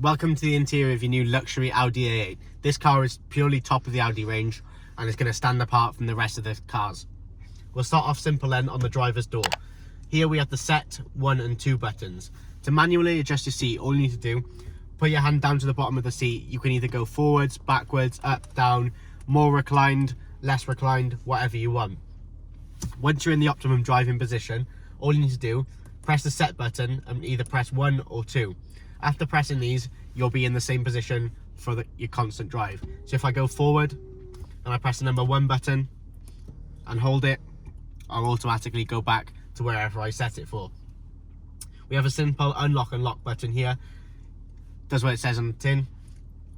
Welcome to the interior of your new luxury Audi A8. This car is purely top of the Audi range and is going to stand apart from the rest of the cars. We'll start off simple then on the driver's door. Here we have the set 1 and 2 buttons. To manually adjust your seat, all you need to do, put your hand down to the bottom of the seat. You can either go forwards, backwards, up, down, more reclined, less reclined, whatever you want. Once you're in the optimum driving position, all you need to do, press the set button and either press 1 or 2. After pressing these, you'll be in the same position for your constant drive. So if I go forward and I press the number 1 button and hold it, I'll automatically go back to wherever I set it for. We have a simple unlock and lock button here. Does what it says on the tin,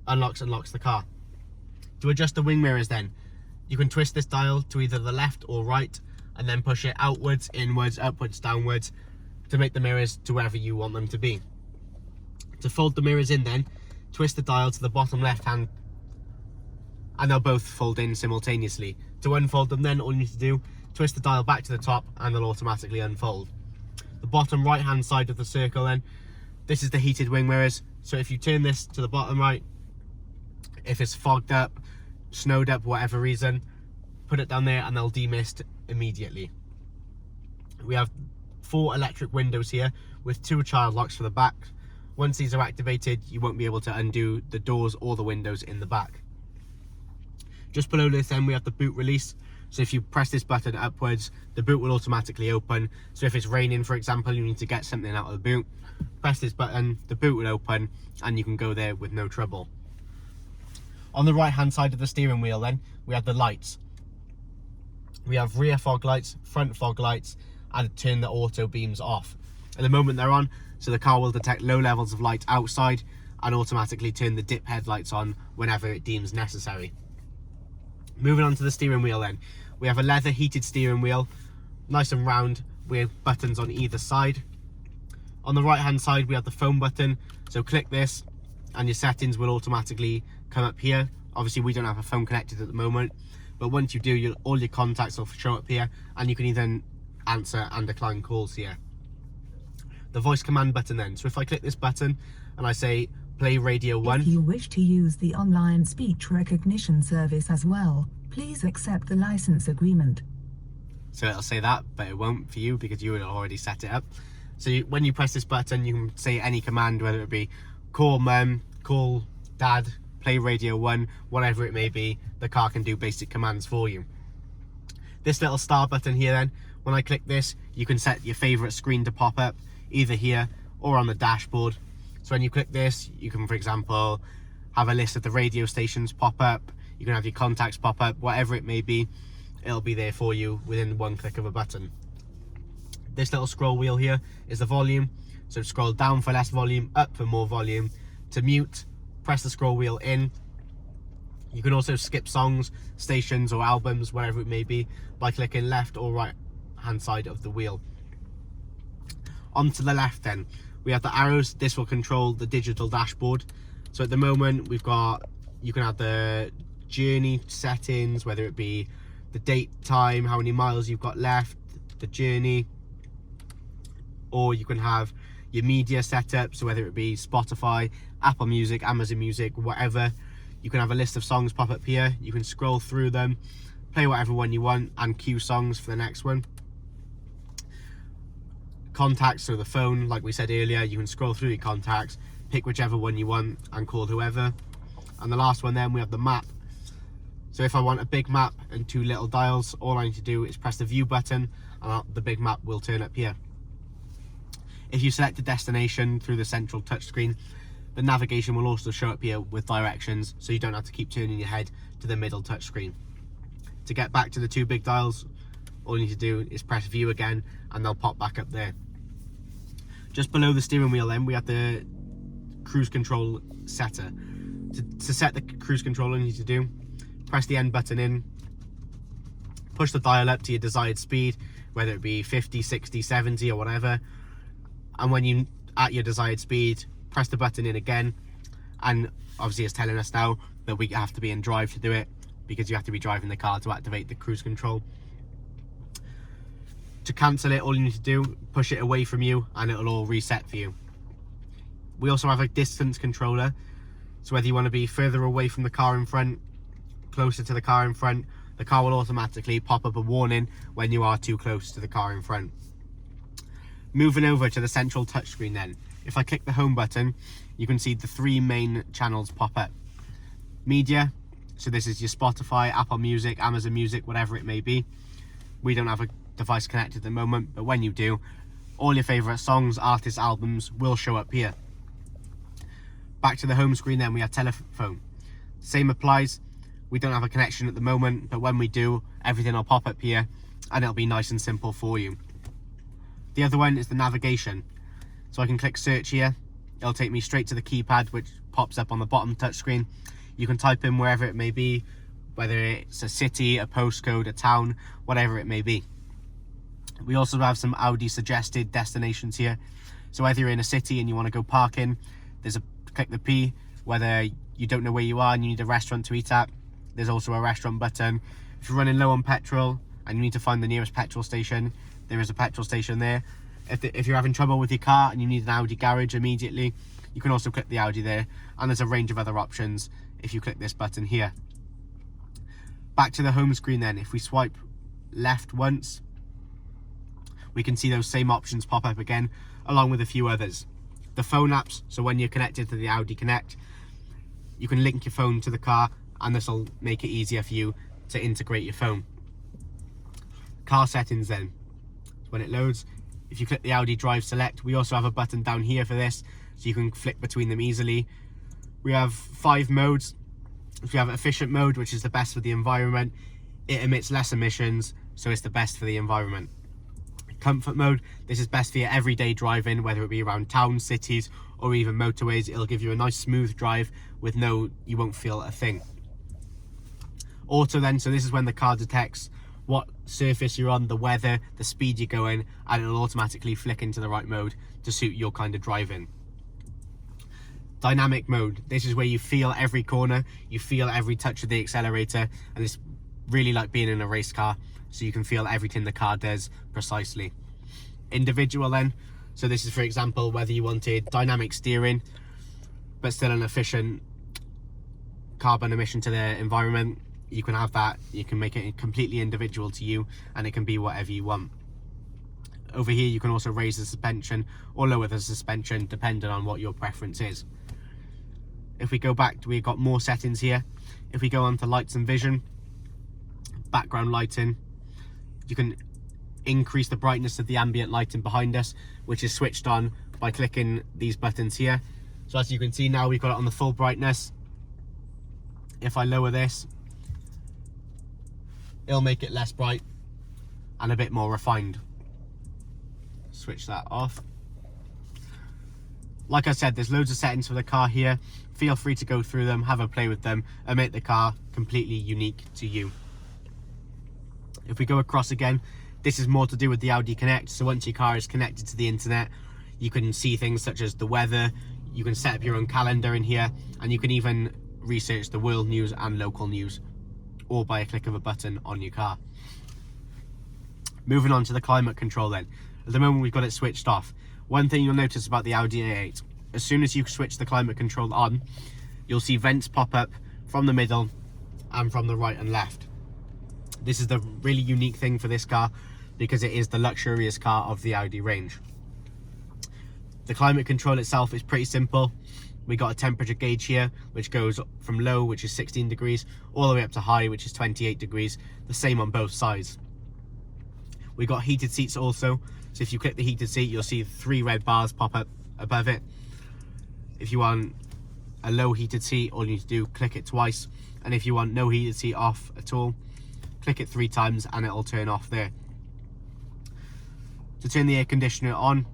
unlocks and locks the car. To adjust the wing mirrors then, you can twist this dial to either the left or right and then push it outwards, inwards, upwards, downwards to make the mirrors to wherever you want them to be. To fold the mirrors in then, twist the dial to the bottom left hand and they'll both fold in simultaneously. To unfold them then, all you need to do, twist the dial back to the top and they'll automatically unfold. The bottom right hand side of the circle then, this is the heated wing mirrors. So if you turn this to the bottom right, if it's fogged up, snowed up, whatever reason, put it down there and they'll demist immediately. We have 4 electric windows here with 2 child locks for the back. Once these are activated, you won't be able to undo the doors or the windows in the back. Just below this then we have the boot release. So if you press this button upwards, the boot will automatically open. So if it's raining, for example, you need to get something out of the boot, press this button, the boot will open and you can go there with no trouble. On the right hand side of the steering wheel then, we have the lights. We have rear fog lights, front fog lights, and turn the auto beams off. At the moment they're on, so the car will detect low levels of light outside and automatically turn the dip headlights on whenever it deems necessary. Moving on to the steering wheel then, we have a leather heated steering wheel, nice and round with buttons on either side. On the right hand side we have the phone button, so click this and your settings will automatically come up here. Obviously we don't have a phone connected at the moment, but once you do, all your contacts will show up here and you can even answer and decline calls here. The voice command button then, so if I click this button and I say play radio 1. If you wish to use the online speech recognition service as well, please accept the license agreement. So it'll say that, but it won't for you because you had already set it up. So when you press this button, you can say any command, whether it be call mum, call dad, play radio 1, whatever it may be, the car can do basic commands for you. This little star button here then, when I click this, you can set your favorite screen to pop up, either here or on the dashboard. So when you click this, you can, for example, have a list of the radio stations pop up, you can have your contacts pop up, whatever it may be, it'll be there for you within one click of a button. This little scroll wheel here is the volume, so scroll down for less volume, up for more volume. To mute, press the scroll wheel in. You can also skip songs, stations or albums, whatever it may be, by clicking left or right hand side of the wheel. Onto the left then, we have the arrows. This will control the digital dashboard. So at the moment we've got, you can have the journey settings, whether it be the date, time, how many miles you've got left, the journey, or you can have your media setup, so whether it be Spotify, Apple Music, Amazon Music, whatever. You can have a list of songs pop up here, you can scroll through them, play whatever one you want and cue songs for the next one. Contacts, so the phone, like we said earlier, you can scroll through your contacts, pick whichever one you want and call whoever. And the last one then, we have the map. So if I want a big map and 2 little dials, all I need to do is press the view button and the big map will turn up here. If you select a destination through the central touchscreen, the navigation will also show up here with directions, so you don't have to keep turning your head to the middle touchscreen. To get back to the 2 big dials, all you need to do is press view again and they'll pop back up there. Just below the steering wheel then, we have the cruise control setter. To set the cruise control, all you need to do, press the end button in, push the dial up to your desired speed, whether it be 50, 60, 70 or whatever. And when you're at your desired speed, press the button in again, and obviously it's telling us now that we have to be in drive to do it, because you have to be driving the car to activate the cruise control. To cancel it, all you need to do, push it away from you and it'll all reset for you. We also have a distance controller, so whether you want to be further away from the car in front, closer to the car in front, the car will automatically pop up a warning when you are too close to the car in front. Moving over to the central touchscreen then, if I click the home button, you can see the 3 main channels pop up. Media, so this is your Spotify, Apple Music, Amazon Music, whatever it may be. We don't have a device connected at the moment, but when you do, all your favourite songs, artists, albums will show up here. Back to the home screen then, we have telephone. Same applies. We don't have a connection at the moment, but when we do, everything will pop up here and it'll be nice and simple for you. The other one is the navigation. So I can click search here. It'll take me straight to the keypad, which pops up on the bottom touchscreen. You can type in wherever it may be, whether it's a city, a postcode, a town, whatever it may be. We also have some Audi suggested destinations here. So whether you're in a city and you want to go parking, there's a click the P. Whether you don't know where you are and you need a restaurant to eat at, there's also a restaurant button. If you're running low on petrol and you need to find the nearest petrol station, there is a petrol station there. If you're having trouble with your car and you need an Audi garage immediately, you can also click the Audi there, and there's a range of other options if you click this button here. Back to the home screen then, if we swipe left once, we can see those same options pop up again, along with a few others. The phone apps, so when you're connected to the Audi Connect, you can link your phone to the car, and this will make it easier for you to integrate your phone. Car settings then, when it loads, if you click the Audi Drive Select, we also have a button down here for this, so you can flick between them easily. We have 5 modes. We have efficient mode, which is the best for the environment. It emits less emissions, so it's the best for the environment. Comfort mode, this is best for your everyday driving, whether it be around towns, cities, or even motorways. It'll give you a nice smooth drive with you won't feel a thing. Auto then, so this is when the car detects what surface you're on, the weather, the speed you're going, and it'll automatically flick into the right mode to suit your kind of driving. Dynamic mode, this is where you feel every corner, you feel every touch of the accelerator, and it's really like being in a race car, so you can feel everything the car does precisely. Individual then, so this is for example whether you wanted dynamic steering but still an efficient carbon emission to the environment, you can have that. You can make it completely individual to you, and it can be whatever you want. Over here you can also raise the suspension or lower the suspension depending on what your preference is. If we go back, we've got more settings here. If we go on to lights and vision, background lighting, you can increase the brightness of the ambient lighting behind us, which is switched on by clicking these buttons here. So as you can see now, we've got it on the full brightness. If I lower this, it'll make it less bright and a bit more refined. Switch that off. Like I said, there's loads of settings for the car here. Feel free to go through them, have a play with them, and make the car completely unique to you. If we go across again, this is more to do with the Audi Connect. So once your car is connected to the internet, you can see things such as the weather, you can set up your own calendar in here, and you can even research the world news and local news, all by a click of a button on your car. Moving on to the climate control then. At the moment we've got it switched off. One thing you'll notice about the Audi A8, as soon as you switch the climate control on, you'll see vents pop up from the middle and from the right and left. This is the really unique thing for this car because it is the luxurious car of the Audi range. The climate control itself is pretty simple. We got a temperature gauge here which goes from low, which is 16 degrees, all the way up to high, which is 28 degrees, the same on both sides. We got heated seats also, so if you click the heated seat you'll see 3 red bars pop up above it. If you want a low heated seat, all you need to do, click it twice, and if you want no heated seat off at all, click it 3 times and it'll turn off there. To turn the air conditioner on,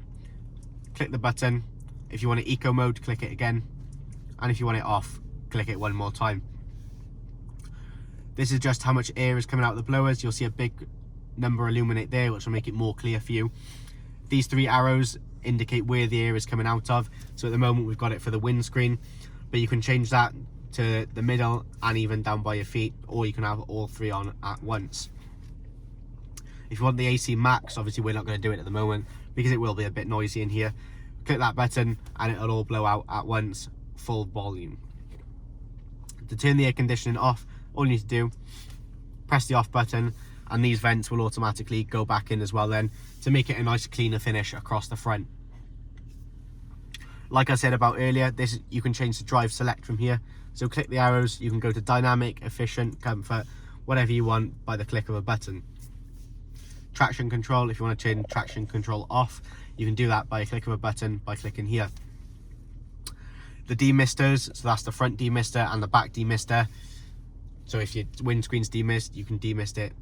click the button. If you want it eco mode, click it again, and if you want it off, click it 1 more time. This is just how much air is coming out of the blowers. You'll see a big number illuminate there, which will make it more clear for you. These 3 arrows indicate where the air is coming out of. So at the moment we've got it for the windscreen, but you can change that to the middle and even down by your feet, or you can have all 3 on at once. If you want the AC max, obviously we're not going to do it at the moment because it will be a bit noisy in here. click that button and it'll all blow out at once, full volume. To turn the air conditioning off, all you need to do, press the off button, and these vents will automatically go back in as well then, to make it a nice cleaner finish across the front. Like I said about earlier, this you can change the drive select from here. So click the arrows, you can go to dynamic, efficient, comfort, whatever you want by the click of a button. Traction control, if you want to turn traction control off, you can do that by a click of a button by clicking here. The demisters, so that's the front demister and the back demister. So if your windscreen's demist, you can demist it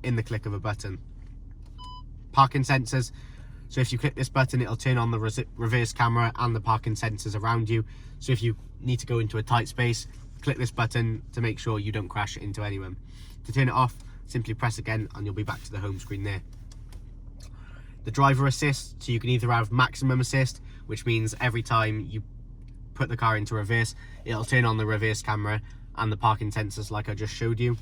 in the click of a button. Parking sensors, so if you click this button, it'll turn on the reverse camera and the parking sensors around you. So if you need to go into a tight space, click this button to make sure you don't crash into anyone. To turn it off, simply press again and you'll be back to the home screen there. The driver assist, so you can either have maximum assist, which means every time you put the car into reverse, it'll turn on the reverse camera and the parking sensors like I just showed you.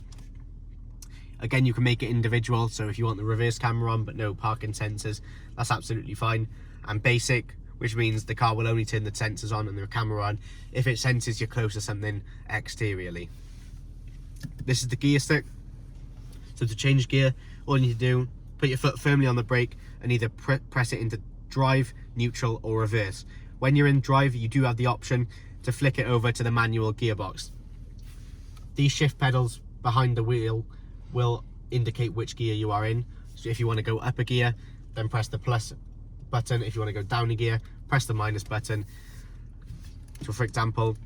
Again, you can make it individual, so if you want the reverse camera on but no parking sensors, that's absolutely fine. And basic, which means the car will only turn the sensors on and the camera on if it senses you're close to something exteriorly. This is the gear stick. So to change gear, all you need to do, put your foot firmly on the brake and either press it into drive, neutral or reverse. When you're in drive, you do have the option to flick it over to the manual gearbox. These shift pedals behind the wheel will indicate which gear you are in. So if you want to go up a gear, then press the plus button. If you want to go down a gear, press the minus button. So for example,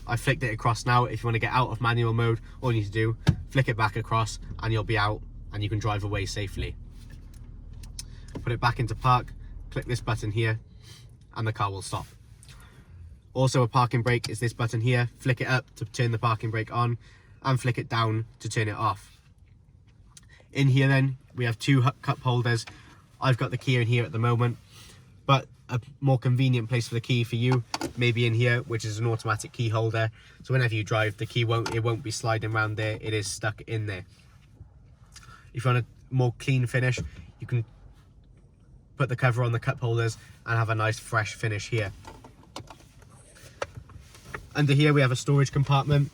I flicked it across now. If you want to get out of manual mode, all you need to do, flick it back across and you'll be out and you can drive away safely. Put it back into park, click this button here and the car will stop. Also a parking brake is this button here. Flick it up to turn the parking brake on and flick it down to turn it off. In here then, we have two cup holders. I've got the key in here at the moment, but a more convenient place for the key for you may be in here, which is an automatic key holder. So whenever you drive, the key won't be sliding around there, it is stuck in there. If you want a more clean finish, you can put the cover on the cup holders and have a nice fresh finish here. Under here we have a storage compartment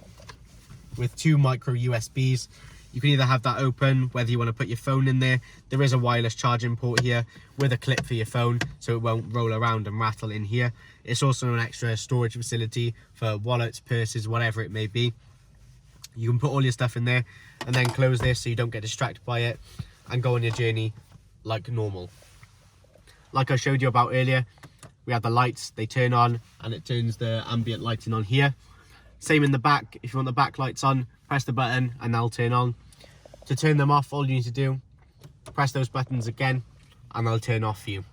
with two micro USBs. You can either have that open, whether you want to put your phone in there. There is a wireless charging port here with a clip for your phone, so it won't roll around and rattle in here. It's also an extra storage facility for wallets, purses, whatever it may be. You can put all your stuff in there and then close this so you don't get distracted by it and go on your journey like normal. Like I showed you about earlier, we have the lights, they turn on and it turns the ambient lighting on here. Same in the back, if you want the back lights on, press the button and they'll turn on. To turn them off, all you need to do, press those buttons again and they'll turn off for you.